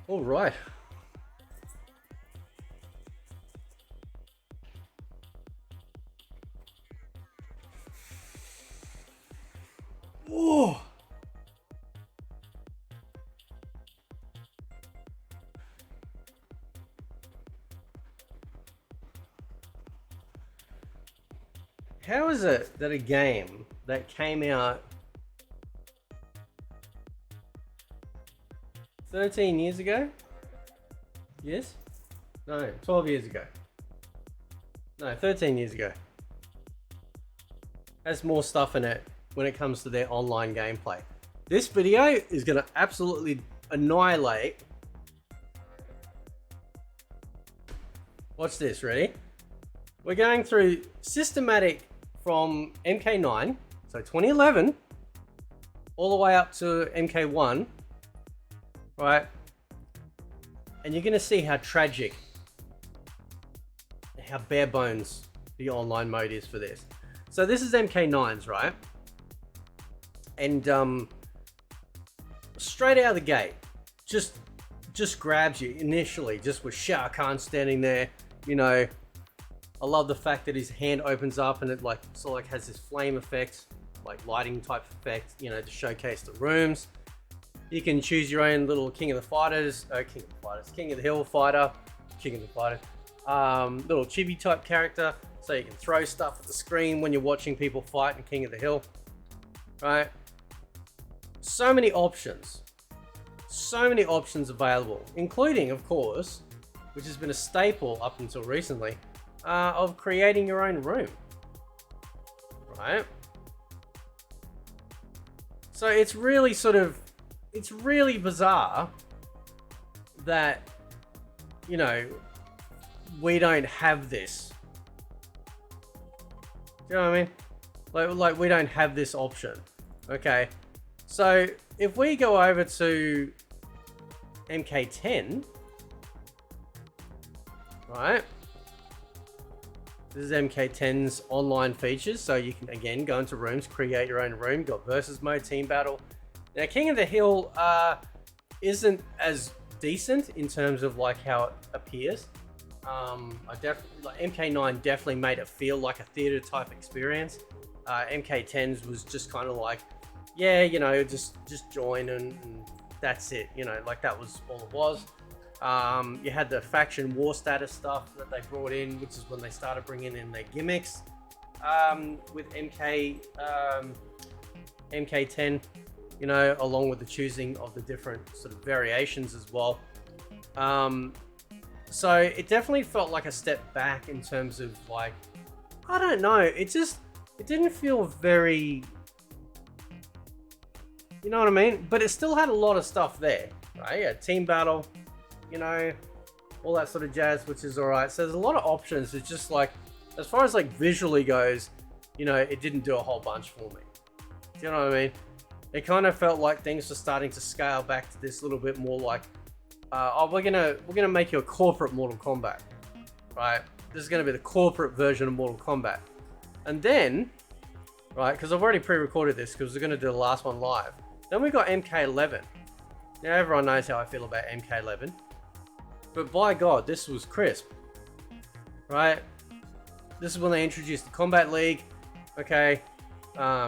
All right. Oh. How is it that a game that came out 13 years ago? Yes? No, 12 years ago. No, 13 years ago. Has more stuff in it when it comes to their online gameplay. This video is going to absolutely annihilate. Watch this, ready? We're going through systematic from MK9, so 2011, all the way up to MK1, right? And you're going to see how tragic, how bare bones the online mode is for this. So this is MK9's, right? And straight out of the gate, just grabs you initially, just with Shah Khan standing there, you know. I love the fact that his hand opens up and it like sort of like has this flame effect, like lighting type effect, you know, to showcase the rooms. You can choose your own little King of the Hill fighter, little chibi type character, so you can throw stuff at the screen when you're watching people fight in King of the Hill, right? So many options available, including, of course, which has been a staple up until recently, of creating your own room, right? So it's really bizarre that, you know, we don't have this. Do you know what I mean? Like we don't have this option. Okay, so if we go over to MK10, right? This is MK10's online features, so you can again go into rooms, create your own room. Got versus mode, team battle. Now, King of the Hill isn't as decent in terms of like how it appears. MK9 definitely made it feel like a theater type experience. MK10's was just kind of like, yeah, you know, just join and that's it. You know, like that was all it was. You had the faction war status stuff that they brought in, which is when they started bringing in their gimmicks with MK10, you know, along with the choosing of the different sort of variations as well. So it definitely felt like a step back in terms of like, I don't know, it didn't feel very, you know what I mean? But it still had a lot of stuff there, right? Yeah, team battle, you know, all that sort of jazz, which is all right. So there's a lot of options. It's just like, as far as like visually goes, you know, it didn't do a whole bunch for me. Do you know what I mean? It kind of felt like things were starting to scale back to this little bit more like, oh, we're gonna make you a corporate Mortal Kombat, right? This is gonna be the corporate version of Mortal Kombat, and then, right? Because I've already pre-recorded this because we're gonna do the last one live. Then we got MK11. Now everyone knows how I feel about MK11. But by God, this was crisp, right? This is when they introduced the Combat League, okay?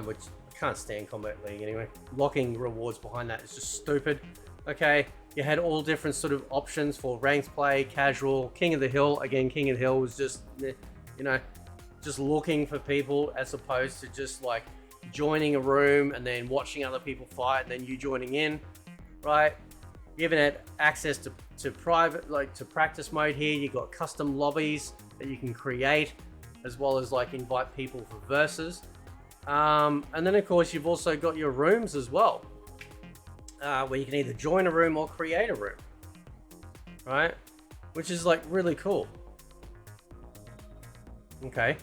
Which I can't stand Combat League anyway. Locking rewards behind that is just stupid, okay? You had all different sort of options for ranked play, casual, King of the Hill. Again, King of the Hill was just, you know, just looking for people as opposed to just like joining a room and then watching other people fight and then you joining in, right? You even had access to private, like to practice mode here. You got custom lobbies that you can create, as well as like invite people for versus. And then of course you've also got your rooms as well, where you can either join a room or create a room, right? Which is like really cool. Okay,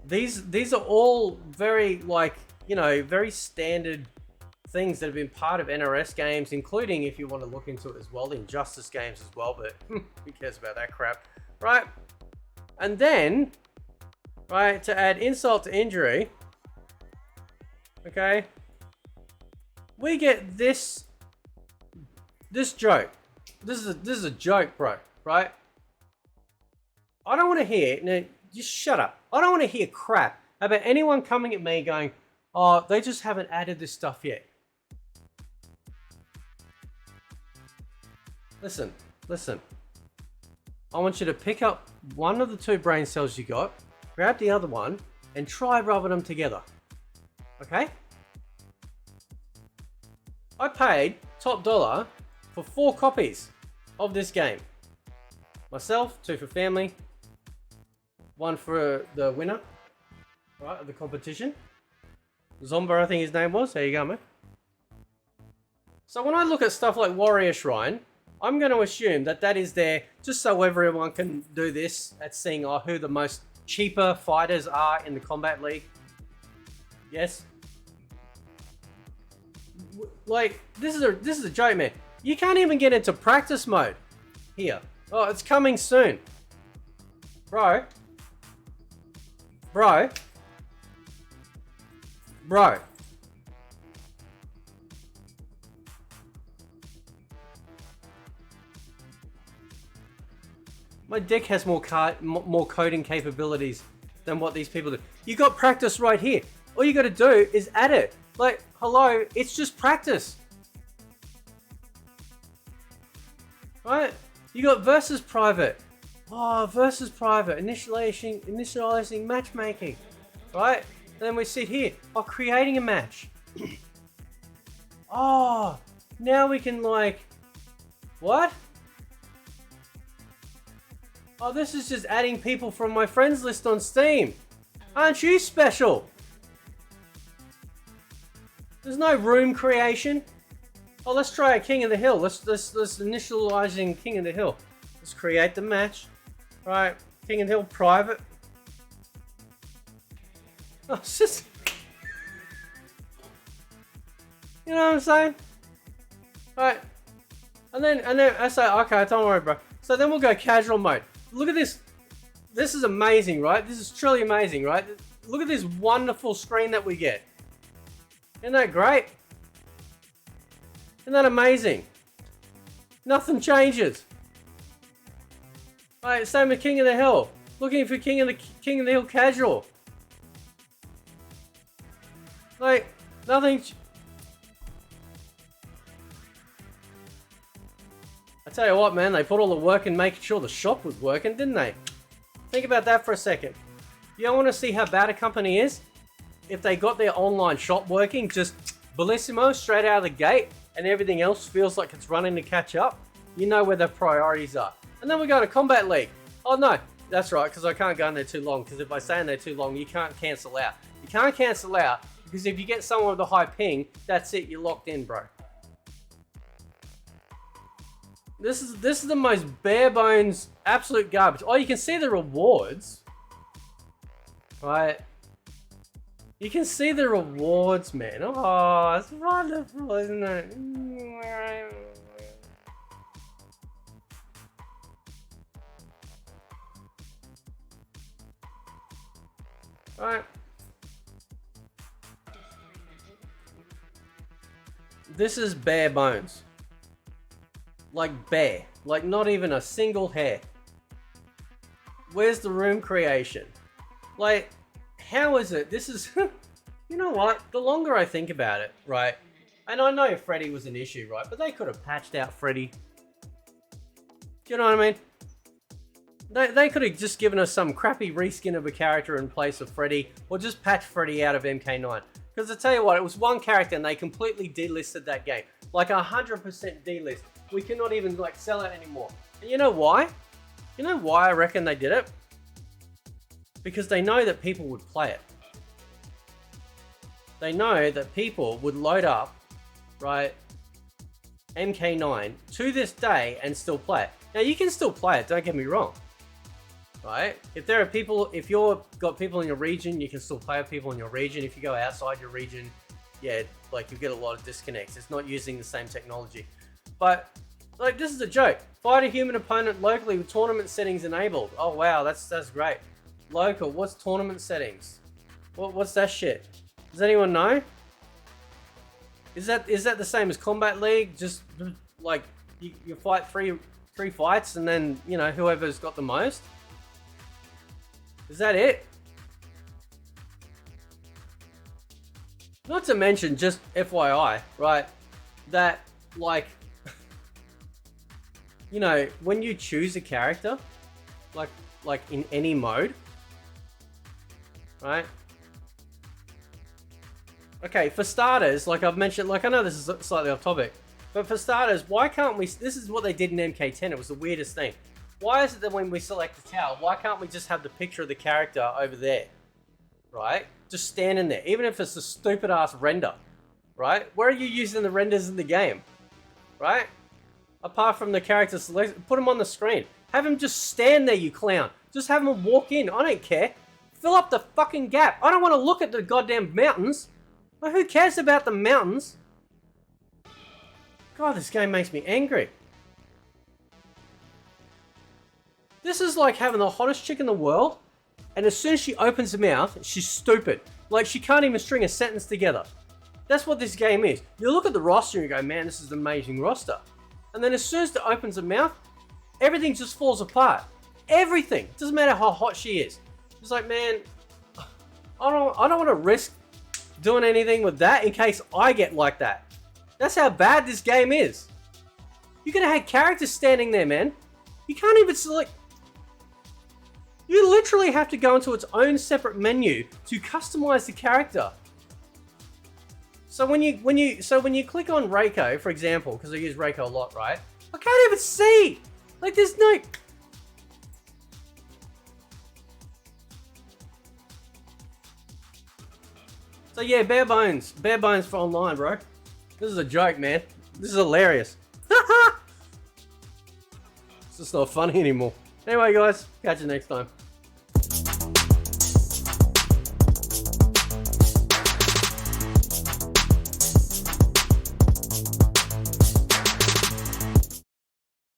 these are all very like, you know, very standard things that have been part of NRS games, including, if you want to look into it as well, the Injustice games as well, but who cares about that crap, right? And then, right, to add insult to injury, Okay? We get this joke. This is a joke, bro, right? I don't want to hear, no, just shut up. I don't want to hear crap about anyone coming at me going, oh, they just haven't added this stuff yet. Listen. I want you to pick up one of the 2 brain cells you got, grab the other one, and try rubbing them together. Okay? I paid top dollar for 4 copies of this game. Myself, 2 for family, 1 for the winner, right, of the competition. Zomba, I think his name was. There you go, man. So when I look at stuff like Warrior Shrine, I'm going to assume that that is there just so everyone can do this at seeing who the most cheaper fighters are in the Kombat League. Yes? Like, this is a joke, man. You can't even get into practice mode here. Oh, it's coming soon. Bro. My deck has more coding capabilities than what these people do. You got practice right here. All you got to do is add it. Like, hello, it's just practice. Right? You got versus private. Oh, versus private. Initializing matchmaking. Right? And then we sit here. Oh, creating a match. Oh, now we can like... What? Oh, this is just adding people from my friends list on Steam. Aren't you special? There's no room creation. Oh, let's try a King of the Hill. Let's initializing King of the Hill. Let's create the match. Right, King of the Hill private. Oh, it's just... You know what I'm saying? Right. And then I say, okay, don't worry, bro. So then we'll go casual mode. Look at this. This is amazing, right? This is truly amazing, right? Look at this wonderful screen that we get. Isn't that great? Isn't that amazing? Nothing changes. Right, same with King of the Hill. Looking for King of the Hill casual. Like, nothing. I tell you what, man, they put all the work in making sure the shop was working, didn't they? Think about that for a second. You don't want to see how bad a company is? If they got their online shop working, just bellissimo, straight out of the gate, and everything else feels like it's running to catch up, you know where their priorities are. And then we go to Kombat League. Oh no, that's right, because I can't go in there too long, because if I stay in there too long, you can't cancel out. You can't cancel out, because if you get someone with a high ping, that's it, you're locked in, bro. This is the most bare bones, absolute garbage. Oh, you can see the rewards. Right? You can see the rewards, man. Oh, it's wonderful, isn't it? Right. This is bare bones. Like bare. Like not even a single hair. Where's the room creation? Like, how is it? This is... You know what? The longer I think about it, right? And I know Freddy was an issue, right? But they could have patched out Freddy. Do you know what I mean? They could have just given us some crappy reskin of a character in place of Freddy. Or just patch Freddy out of MK9. Because I tell you what, it was one character and they completely delisted that game. Like 100% delist. We cannot even like sell it anymore. And you know why? You know why I reckon they did it? Because they know that people would play it. They know that people would load up, right, MK9 to this day and still play it. Now you can still play it, don't get me wrong. Right? If there are people, if you've got people in your region, you can still play with people in your region. If you go outside your region, yeah, like you get a lot of disconnects. It's not using the same technology. But like this is a joke. Fight a human opponent locally with tournament settings enabled. Oh wow, that's great. Local, what's tournament settings? What's that shit? Does anyone know? Is that the same as Combat League? Just like you fight three fights and then, you know, whoever's got the most? Is that it? Not to mention, just FYI, right, that, like, you know, when you choose a character, like in any mode, right? Okay, for starters, like I've mentioned, like I know this is slightly off topic, but for starters, why can't we, this is what they did in MK10, it was the weirdest thing. Why is it that when we select the tower, why can't we just have the picture of the character over there, right? Just standing there, even if it's a stupid ass render, right? Where are you using the renders in the game, right? Apart from the character selection, put him on the screen. Have him just stand there, you clown. Just have him walk in, I don't care. Fill up the fucking gap. I don't want to look at the goddamn mountains. Well, who cares about the mountains? God, this game makes me angry. This is like having the hottest chick in the world, and as soon as she opens her mouth, she's stupid. Like, she can't even string a sentence together. That's what this game is. You look at the roster and you go, man, this is an amazing roster. And then as soon as it opens her mouth, everything just falls apart. Everything. Doesn't matter how hot she is. It's like, man, I don't want to risk doing anything with that in case I get like that. That's how bad this game is. You could have had characters standing there, man. You can't even select. You literally have to go into its own separate menu to customize the character. So when you click on Reiko, for example, because I use Reiko a lot, right? I can't even see. Like, there's no. So yeah, bare bones for online, bro. This is a joke, man. This is hilarious. It's just not funny anymore. Anyway, guys, catch you next time.